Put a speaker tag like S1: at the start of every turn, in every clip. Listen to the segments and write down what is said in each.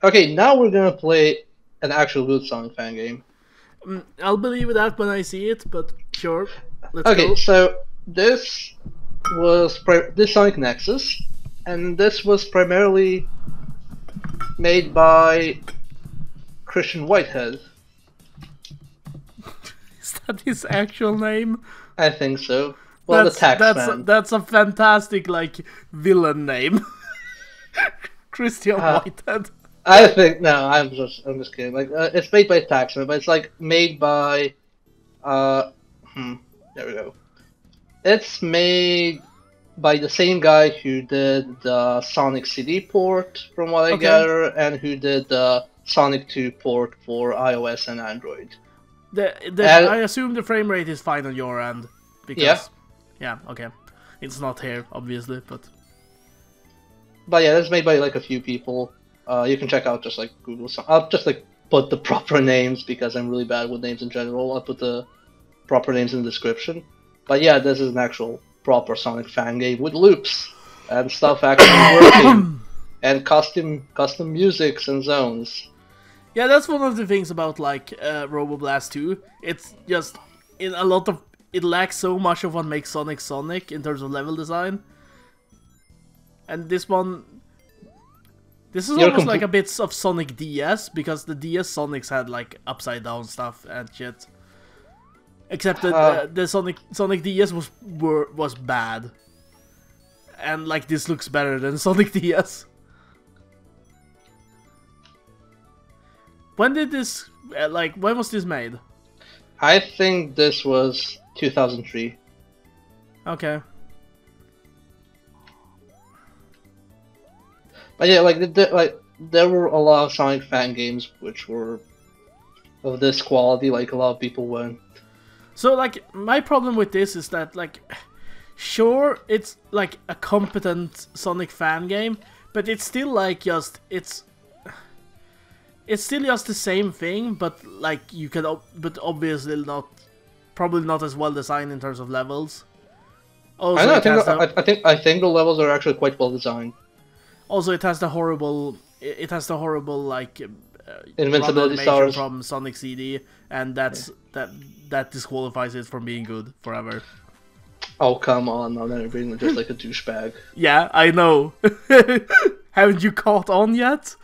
S1: Okay, now we're gonna play an actual good Sonic fan game.
S2: I'll believe that when I see it, but sure, let's
S1: Okay,
S2: go.
S1: so this was this Sonic Nexus, and this was primarily made by Christian Whitehead.
S2: Is that his actual name?
S1: I think so. Well, the Taxman.
S2: That's a fantastic villain name. Christian Whitehead.
S1: I think no, I'm just kidding. It's made by Taxman, but it's made by there we go. It's made by the same guy who did the Sonic CD port, from what I gather, and who did the Sonic 2 port for iOS and Android.
S2: I assume the frame rate is fine on your end. Because,
S1: yeah,
S2: okay. It's not here, obviously, but
S1: yeah, it's made by a few people. You can check out just Google. I'll just put the proper names because I'm really bad with names in general. I'll put the proper names in the description. But yeah, this is an actual proper Sonic fan game with loops and stuff actually working and custom musics and zones.
S2: Yeah, that's one of the things about Robo Blast 2. It's just it lacks so much of what makes Sonic Sonic in terms of level design. And this is almost like a bit of Sonic DS, because the DS Sonics had upside down stuff and shit. Except that the Sonic DS was bad. And this looks better than Sonic DS. When did this when was this made?
S1: I think this was 2003.
S2: Okay.
S1: But yeah, there were a lot of Sonic fan games which were of this quality. A lot of people went.
S2: So my problem with this is that sure, it's a competent Sonic fan game, but it's still it's still just the same thing, but but obviously probably not as well designed in terms of levels. Also,
S1: I think the levels are actually quite well designed.
S2: Also, it has the horrible
S1: invincibility stars
S2: from Sonic CD, and that disqualifies it from being good forever.
S1: Oh, come on, I'm not being just a douchebag.
S2: Yeah, I know. Haven't you caught on yet?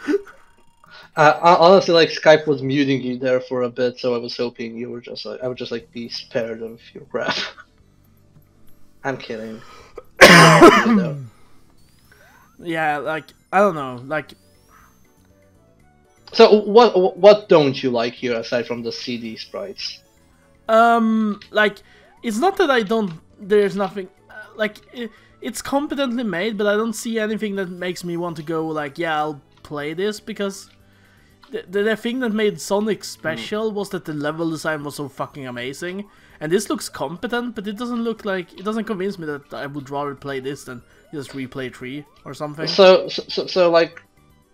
S1: Honestly, Skype was muting you there for a bit, so I was hoping you were just I would just be spared of your crap. I'm kidding.
S2: Yeah, I don't know,
S1: So what don't you like here aside from the CD sprites?
S2: It's not that I don't. There's nothing. It's competently made, but I don't see anything that makes me want to go yeah, I'll play this, because the thing that made Sonic special was that the level design was so fucking amazing. And this looks competent, but it doesn't look it doesn't convince me that I would rather play this than just replay 3 or something.
S1: So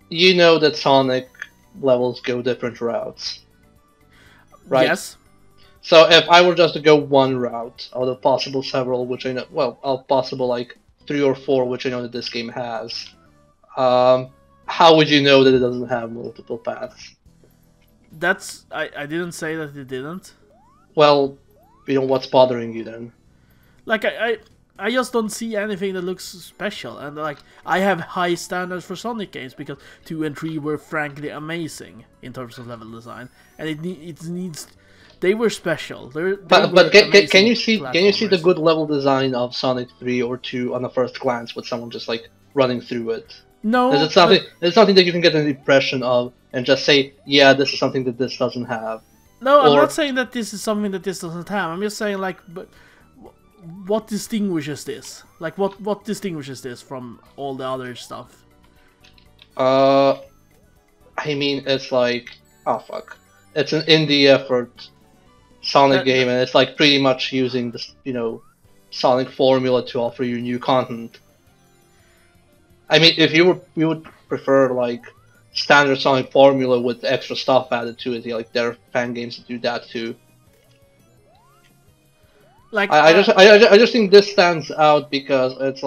S1: you know that Sonic levels go different routes, right?
S2: Yes.
S1: So if I were just to go one route out of possible several, which I know, well, out possible 3 or 4, which I know that this game has, how would you know that it doesn't have multiple paths?
S2: I didn't say that it didn't.
S1: Well, what's bothering you then?
S2: I just don't see anything that looks special, and I have high standards for Sonic games because 2 and 3 were frankly amazing in terms of level design, and it needs. They were special.
S1: But can you see the good level design of Sonic 3 or 2 on a first glance with someone just running through it?
S2: No.
S1: It's something that you can get an impression of and just say, yeah, this is something that this doesn't have.
S2: No, I'm not saying that this is something that this doesn't have. I'm just saying but what distinguishes this? What distinguishes this from all the other stuff?
S1: I mean, it's oh fuck, it's an indie effort Sonic game, and it's pretty much using this, Sonic formula to offer you new content. I mean, if you would prefer standard Sonic formula with extra stuff added to it, there are fan games that do that too. I just think this stands out because it's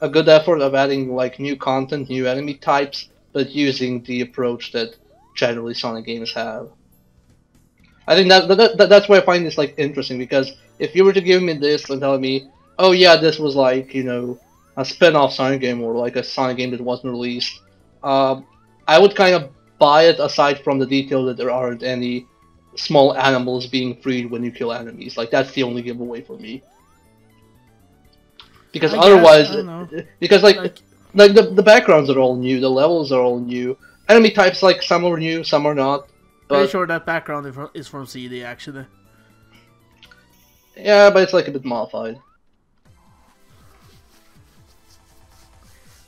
S1: a good effort of adding new content, new enemy types, but using the approach that generally Sonic games have. I think that's why I find this like interesting, because if you were to give me this and tell me, oh yeah, this was like, you know, a spin-off Sonic game or like a Sonic game that wasn't released, I would kind of buy it, aside from the detail that there aren't any small animals being freed when you kill enemies. Like, that's the only giveaway for me. Because otherwise, because like the backgrounds are all new, the levels are all new, enemy types, like, some are new, some are not. But
S2: pretty sure that background is from CD, actually.
S1: Yeah, but it's like a bit modified.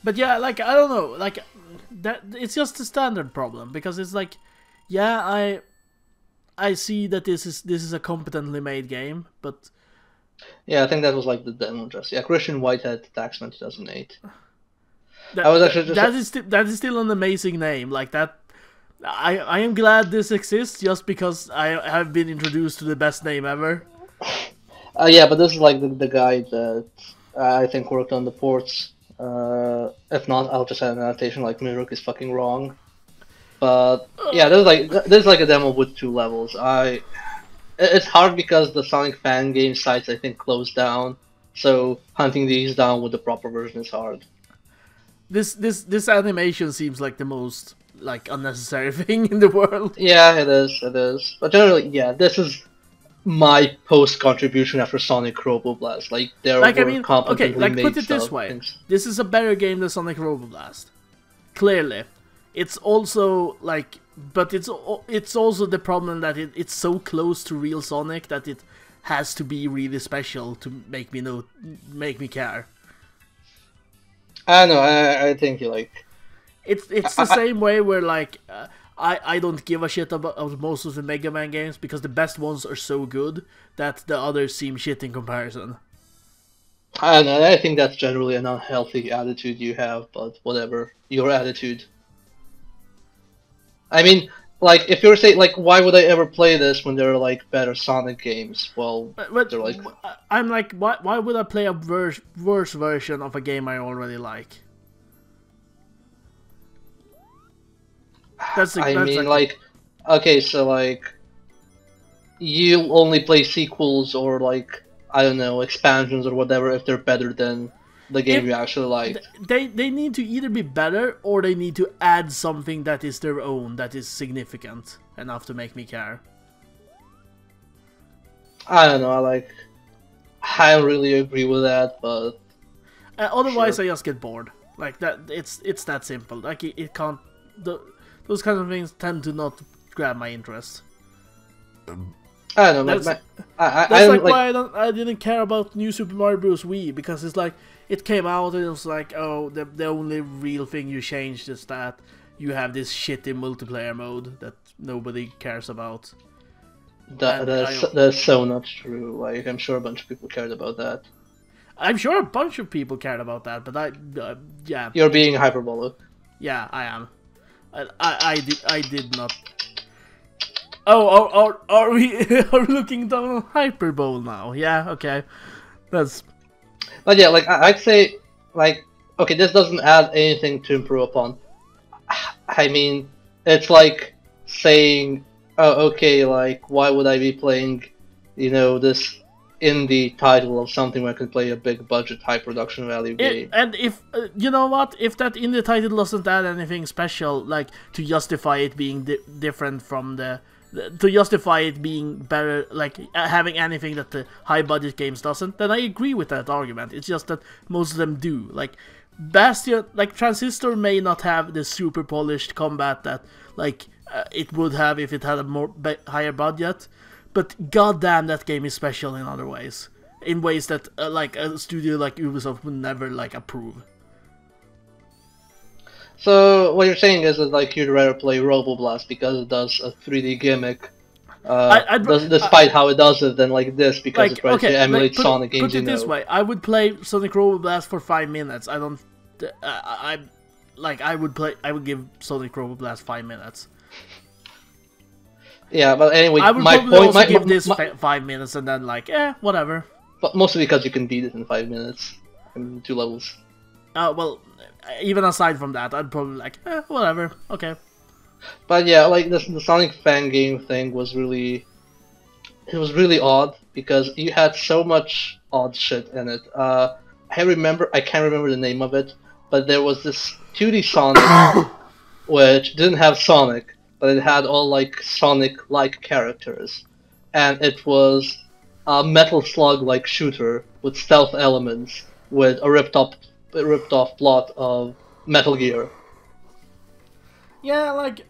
S2: But yeah, like, I don't know, like, that it's just a standard problem, because it's like, yeah, I see that this is a competently made game, but
S1: yeah, I think that was like the demo just. Yeah, Christian Whitehead, Taxman 2008. I was actually just
S2: that is still an amazing name. Like that, I am glad this exists just because I have been introduced to the best name ever.
S1: Yeah, but this is like the guy that I think worked on the ports. If not, I'll just add an annotation like Miruk is fucking wrong. But yeah, there's like a demo with 2 levels. It's hard because the Sonic Fangame sites, I think, closed down. So hunting these down with the proper version is hard.
S2: This animation seems like the most like unnecessary thing in the world.
S1: Yeah, it is. But generally, yeah, this is my post contribution after Sonic Robo Blast. Like, there
S2: like,
S1: were
S2: I mean, okay, like, put it this way: this is a better game than Sonic Robo Blast. Clearly, it's also like, but it's also the problem that it's so close to real Sonic that it has to be really special to make me care.
S1: I know. I think you like.
S2: It's the same way where like. I don't give a shit about most of the Mega Man games because the best ones are so good that the others seem shit in comparison.
S1: I don't know, I think that's generally an unhealthy attitude you have, but whatever. Your attitude. I mean, like, if you're saying, like, why would I ever play this when there are, like, better Sonic games? Well,
S2: but
S1: they're like...
S2: I'm like, why would I play a worse version of a game I already like?
S1: I mean, like, okay, so, like, you only play sequels or, like, I don't know, expansions or whatever if they're better than the game you actually like.
S2: They need to either be better or they need to add something that is their own, that is significant enough to make me care.
S1: I don't know, I don't really agree with that, but...
S2: otherwise,
S1: sure.
S2: I just get bored. Like, that, it's that simple. Like, it can't... Those kinds of things tend to not grab my interest.
S1: I don't know.
S2: That's why I didn't care about New Super Mario Bros. Wii, because it's like it came out and it was like, oh, the only real thing you changed is that you have this shitty multiplayer mode that nobody cares about.
S1: That's so not true. Like, I'm sure a bunch of people cared about that.
S2: I'm sure a bunch of people cared about that, but yeah.
S1: You're being hyperbolic.
S2: Yeah, I am. I did not. Oh, are we looking down on hyperbole now? Yeah, okay. That's.
S1: But yeah, like, I'd say, like, okay, this doesn't add anything to improve upon. I mean, it's like saying, oh, okay, like, why would I be playing, you know, this indie title of something where I can play a big budget, high production value game?
S2: And if, you know what, if that indie title doesn't add anything special, like, to justify it being different from to justify it being better, like, having anything that the high budget games doesn't, then I agree with that argument. It's just that most of them do. Like, Bastion, like, Transistor may not have the super polished combat that, like, it would have if it had a higher budget, but goddamn, that game is special in other ways. In ways that, like, a studio like Ubisoft would never, like, approve.
S1: So, what you're saying is that, like, you'd rather play Robo Blast because it does a 3D gimmick, despite how it does it, than, like, this because
S2: like,
S1: it tries to emulate Sonic games,
S2: Put it this way, I would play Sonic Robo Blast for 5 minutes. I don't... I would give Sonic Robo Blast 5 minutes.
S1: Yeah, but anyway,
S2: I would probably also give this 5 minutes and then, like, whatever.
S1: But mostly because you can beat it in 5 minutes in 2 levels.
S2: Well, even aside from that, I'd probably like, whatever, okay.
S1: But yeah, like the Sonic Fangame thing was really, it was really odd because you had so much odd shit in it. I can't remember the name of it, but there was this 2D Sonic which didn't have Sonic, but it had all like Sonic-like characters, and it was a Metal Slug-like shooter with stealth elements with a ripped off plot of Metal Gear.
S2: Yeah, like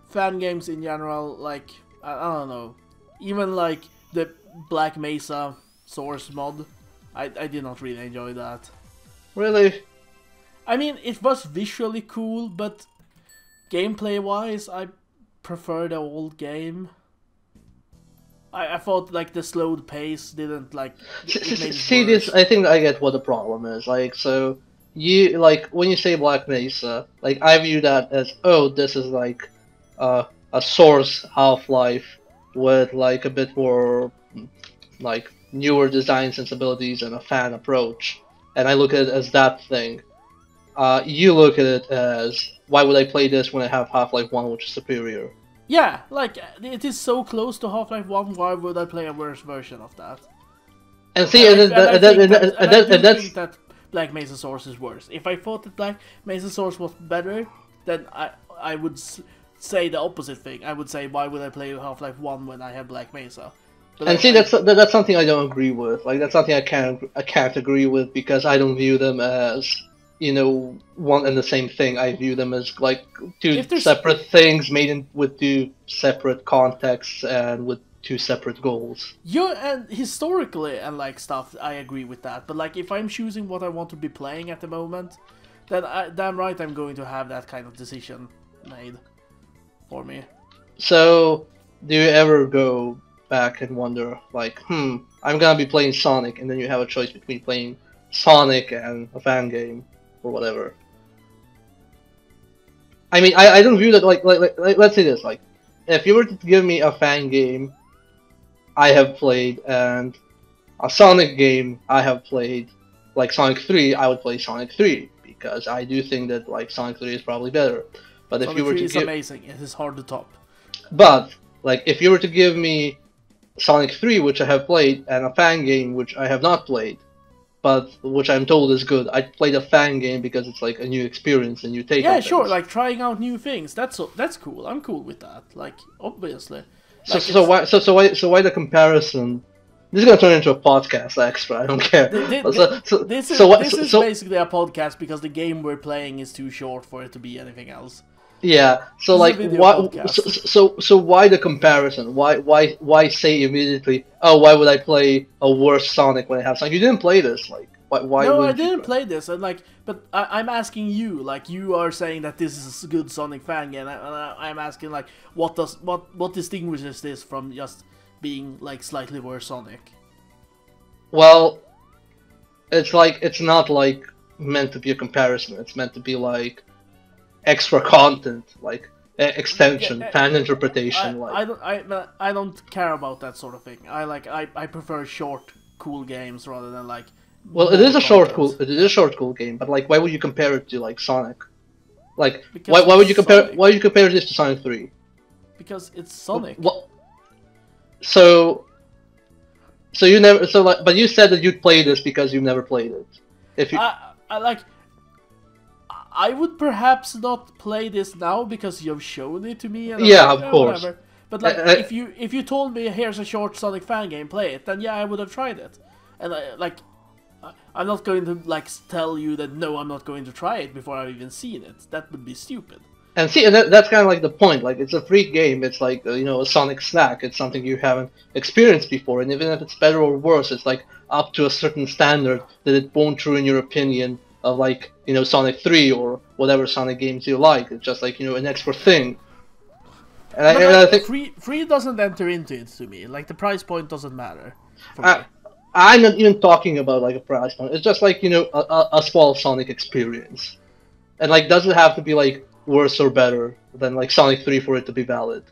S2: fan games in general, like I don't know, even like the Black Mesa Source mod, I did not really enjoy that.
S1: Really?
S2: I mean, it was visually cool, but gameplay-wise, I prefer the old game. I thought like the slowed pace didn't like.
S1: See this? I think I get what the problem is. Like, so you like when you say Black Mesa, like I view that as, oh, this is like a Source Half-Life with like a bit more like newer design sensibilities and a fan approach, and I look at it as that thing. You look at it as, why would I play this when I have Half-Life 1, which is superior?
S2: Yeah, like, it is so close to Half-Life 1, why would I play a worse version of that?
S1: And see,
S2: I think that Black Mesa Source is worse. If I thought that Black Mesa Source was better, then I would say the opposite thing. I would say, why would I play Half-Life 1 when I have Black Mesa? But
S1: and see, that's something I don't agree with. Like, that's something I can't agree with, because I don't view them as, you know, one and the same thing. I view them as like two separate things made with two separate contexts and with two separate goals.
S2: Yeah, and historically and like stuff, I agree with that. But like, if I'm choosing what I want to be playing at the moment, then damn right I'm going to have that kind of decision made for me.
S1: So, do you ever go back and wonder, like, I'm gonna be playing Sonic, and then you have a choice between playing Sonic and a fan game or whatever? I mean, I don't view that like let's say this, like, if you were to give me a fan game I have played and a Sonic game I have played, like Sonic 3, I would play Sonic 3 because I do think that like Sonic 3 is probably better. But if you were to give,
S2: amazing, it is hard to top.
S1: But like, if you were to give me Sonic 3, which I have played, and a fan game which I have not played, but which I'm told is good, I'd play the fan game because it's like a new experience and new take.
S2: Yeah, sure, like trying out new things. That's cool. I'm cool with that. Like, obviously. Like,
S1: so why the comparison? This is gonna turn into a podcast extra. I don't care.
S2: This is basically a podcast because the game we're playing is too short for it to be anything else.
S1: Yeah. So like, why? So why the comparison? Why say immediately? Oh, why would I play a worse Sonic when I have Sonic? You didn't play this. Like, why?
S2: No, I didn't play this. And like, but I'm asking you. Like, you are saying that this is a good Sonic fan game, and I'm asking like, what distinguishes this from just being like slightly worse Sonic?
S1: Well, it's not like meant to be a comparison. It's meant to be like extra content, like extension, fan interpretation.
S2: I don't care about that sort of thing. I prefer short, cool games rather than like.
S1: Well, it is a short, cool game, but like, why would you compare it to like Sonic? Like, why would you compare? Sonic. Why would you compare this to Sonic 3?
S2: Because it's Sonic.
S1: Well, so you never. So like, but you said that you'd play this because you've never played it. If you,
S2: I would perhaps not play this now because you've shown it to me. And
S1: yeah, of course.
S2: Whatever. But like, if you told me here's a short Sonic fan game, play it, then yeah, I would have tried it. And I'm not going to like tell you that no, I'm not going to try it before I've even seen it. That would be stupid.
S1: And see, and that's kind of like the point. Like, it's a free game. It's like, you know, a Sonic snack. It's something you haven't experienced before, and even if it's better or worse, it's like up to a certain standard that it won't ruin your opinion of, like, you know, Sonic 3 or whatever Sonic games you like. It's just like, you know, an extra thing. And I think
S2: free doesn't enter into it to me. Like, the price point doesn't matter for me.
S1: I'm not even talking about like a price point. It's just like, you know, a small Sonic experience, and like, does it have to be like worse or better than like Sonic 3 for it to be valid?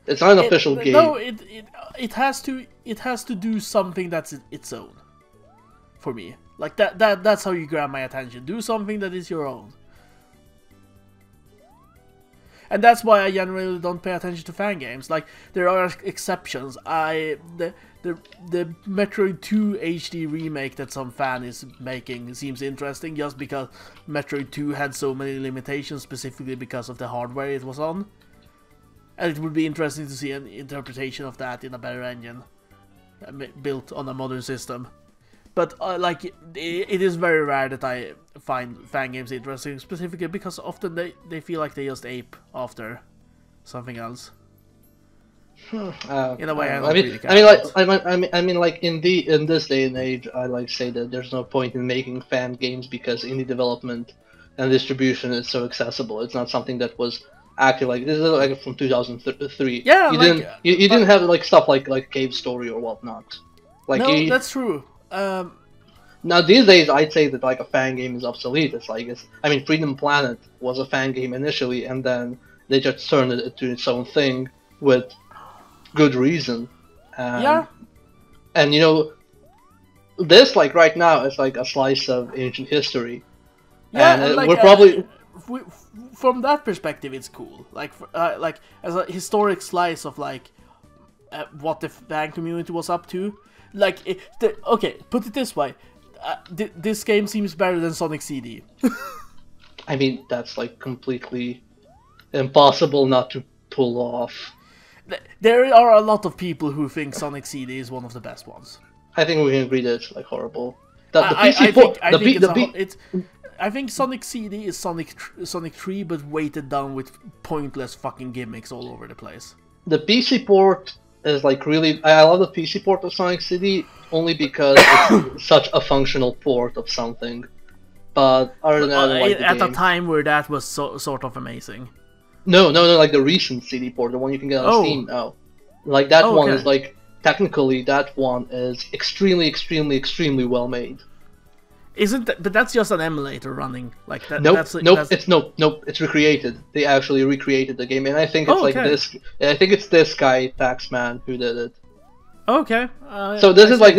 S1: It's not an official game.
S2: No, it has to do something that's its own. For me, Like that's how you grab my attention. Do something that is your own. And that's why I generally don't pay attention to fan games. Like, there are exceptions. The Metroid 2 HD remake that some fan is making seems interesting, just because Metroid 2 had so many limitations, specifically because of the hardware it was on. And it would be interesting to see an interpretation of that in a better engine, built on a modern system. But like, it is very rare that I find fan games interesting, specifically because often they feel like they just ape after something else. In a way,
S1: I mean, like in this day and age, I like say that there's no point in making fan games because indie development and distribution is so accessible. It's not something that was actually like, this is like from 2003.
S2: Yeah,
S1: you didn't have like stuff like Cave Story or whatnot. Like,
S2: no, that's true.
S1: Now these days, I'd say that like a fan game is obsolete. I mean, Freedom Planet was a fan game initially, and then they just turned it into its own thing with good reason.
S2: Yeah.
S1: And you know, this like right now is like a slice of ancient history.
S2: Yeah,
S1: and
S2: like,
S1: we're probably
S2: from that perspective, it's cool. Like as a historic slice of like what the fan community was up to. Like, okay, put it this way. This game seems better than Sonic CD.
S1: I mean, that's like completely impossible not to pull off.
S2: There are a lot of people who think Sonic CD is one of the best ones.
S1: I think we can agree that it's like horrible.
S2: I think Sonic CD is Sonic 3, but weighted down with pointless fucking gimmicks all over the place.
S1: The PC port is like really. I love the PC port of Sonic CD only because it's such a functional port of something. But other than that, like
S2: at a time where that was sort of amazing.
S1: No, like the recent CD port, the one you can get on Steam now. Like that one is like, technically that one is extremely well made.
S2: Isn't that, but that's just an emulator running like that.
S1: Nope, it's recreated. They actually recreated the game, and I think it's like this. I think it's this guy Taxman who did it.
S2: Okay.
S1: So this is like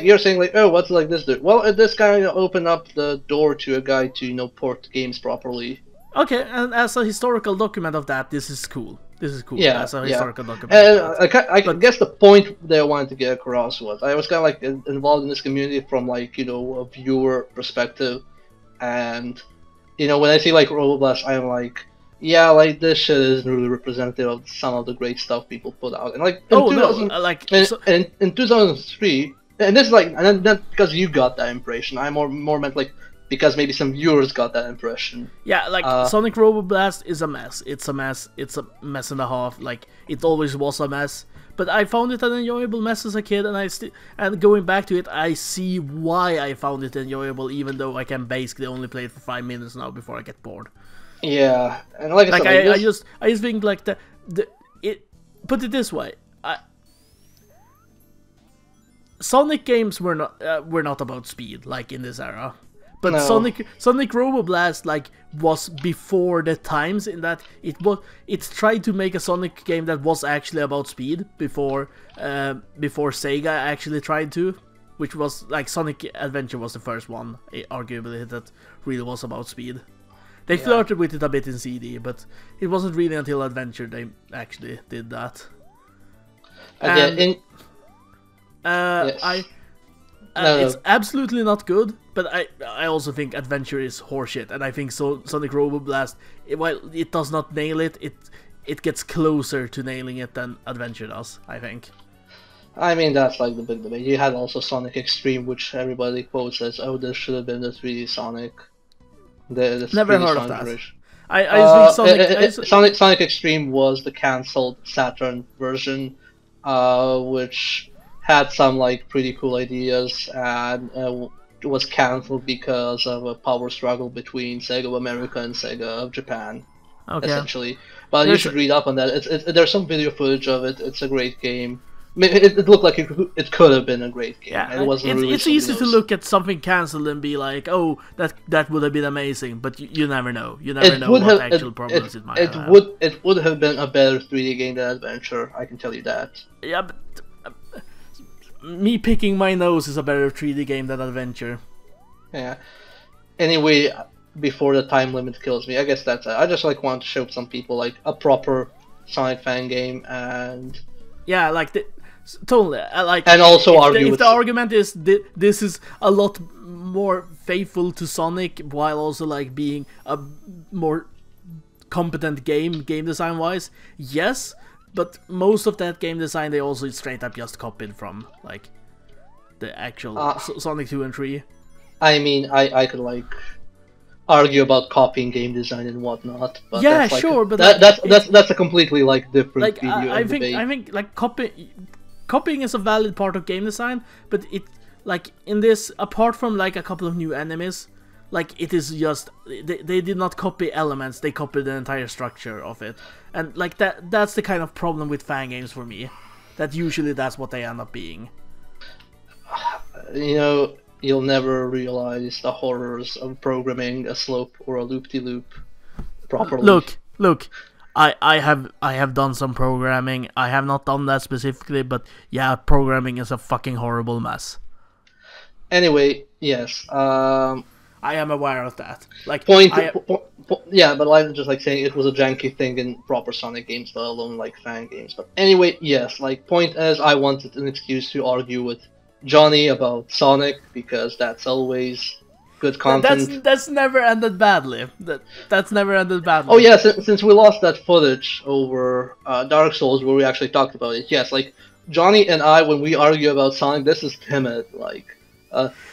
S1: you're saying like, oh, what's like this dude? Well, this guy opened up the door to a guy to port games properly.
S2: Okay, and as a historical document of that, this is cool.
S1: Yeah,
S2: as a historical document.
S1: I guess the point that I wanted to get across was I was kind of like involved in this community from like a viewer perspective, and when I see like Robo Blast, I'm like, yeah, like this shit isn't really representative of some of the great stuff people put out. And like in 2003, and this is like, and then because you got that impression, I more meant like, because maybe some viewers got that impression.
S2: Yeah, like Sonic Robo Blast is a mess. It's a mess. It's a mess and a half. Like, it always was a mess. But I found it an enjoyable mess as a kid, and going back to it, I see why I found it enjoyable, even though I can basically only play it for 5 minutes now before I get bored.
S1: Yeah, and like
S2: I just think like put it this way, Sonic games were not about speed like in this era. But no. Sonic Robo Blast like was before the times in that it tried to make a Sonic game that was actually about speed before Sega actually tried to, which was like Sonic Adventure was the first one, arguably, that really was about speed. They flirted with it a bit in CD, but it wasn't really until Adventure they actually did that. And,
S1: yes.
S2: It's absolutely not good, but I also think Adventure is horseshit, and I think Sonic Robo Blast, while it does not nail it, it gets closer to nailing it than Adventure does, I think.
S1: I mean, that's like the big debate. You had also Sonic Extreme, which everybody quotes as, oh, this should have been the 3D Sonic.
S2: Never heard of that. I think
S1: Sonic Extreme was the cancelled Saturn version, which had some like pretty cool ideas, and was cancelled because of a power struggle between Sega of America and Sega of Japan, essentially. But you should read up on that. There's some video footage of it. It's a great game. I mean, it looked like it could have been a great game.
S2: Yeah,
S1: it wasn't really
S2: it's easy to look at something cancelled and be like, oh, that would have been amazing, but you never know. You never know what actual problems it might have.
S1: It would have been a better 3D game than Adventure, I can tell you that.
S2: Yeah, but me picking my nose is a better 3D game than Adventure.
S1: Yeah. Anyway, before the time limit kills me, I guess that's it. I just like want to show some people like a proper Sonic fan game, and
S2: yeah, like totally. Like,
S1: and also argue
S2: if the argument is this is a lot more faithful to Sonic while also like being a more competent game design wise, yes, but most of that game design they also straight up just copied from like the actual Sonic 2 and 3.
S1: I mean, I could like argue about copying game design and whatnot, but
S2: yeah,
S1: that's, like,
S2: sure, but
S1: that's a completely like different
S2: like
S1: video.
S2: I think like copying is a valid part of game design, but it like in this, apart from like a couple of new enemies, like it is just they did not copy elements, they copied the entire structure of it, and like that's the kind of problem with fan games for me, that usually that's what they end up being.
S1: You know, you'll never realize the horrors of programming a slope or a loop-de-loop properly.
S2: Look, I have done some programming. I have not done that specifically, but yeah, programming is a fucking horrible mess.
S1: Anyway, yes.
S2: I am aware of that. Like
S1: yeah, but I'm just like saying it was a janky thing in proper Sonic games, let alone like fan games. But anyway, yes. Like point is, I wanted an excuse to argue with Johnny about Sonic, because that's always good content.
S2: That's never ended badly. That's never ended badly.
S1: Oh yeah, since we lost that footage over Dark Souls where we actually talked about it, yes, like Johnny and I, when we argue about Sonic, this is timid. Like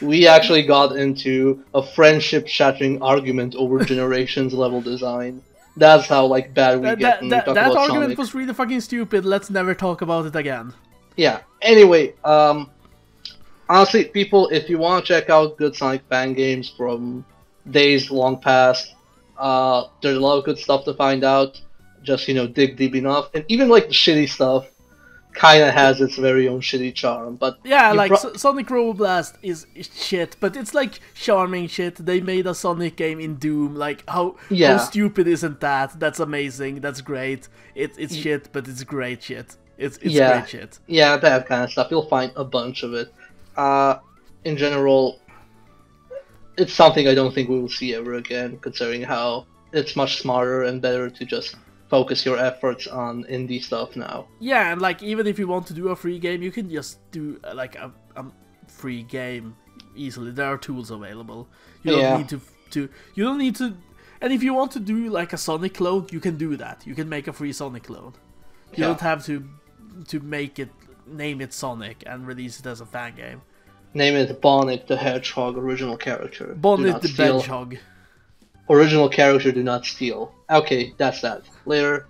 S1: we actually got into a friendship-shattering argument over Generations level design. That's how like bad we get when we talk about Sonic.
S2: That argument was really fucking stupid. Let's never talk about it again.
S1: Yeah. Anyway, honestly, people, if you want to check out good Sonic fan games from days long past, there's a lot of good stuff to find out. Just, you know, dig deep enough. And even, like, the shitty stuff kind of has its very own shitty charm. But
S2: yeah, like, Sonic Robo Blast is shit, but it's, like, charming shit. They made a Sonic game in Doom. Like, how stupid isn't that? That's amazing. That's great. It's shit, but it's great shit. It's great shit.
S1: Yeah, that kind of stuff. You'll find a bunch of it. In general, it's something I don't think we will see ever again, considering how it's much smarter and better to just focus your efforts on indie stuff now. Yeah,
S2: and like even if you want to do a free game, you can just do like a free game easily. There are tools available. You don't need to you don't need to. And if you want to do like a Sonic clone, you can do that. You can make a free Sonic clone. You don't have to make it, name it Sonic and release it as a fan game.
S1: Name it Bonnet the Hedgehog original character.
S2: Bonnet the Hedgehog.
S1: Original character, do not steal. Okay, that's that. Later.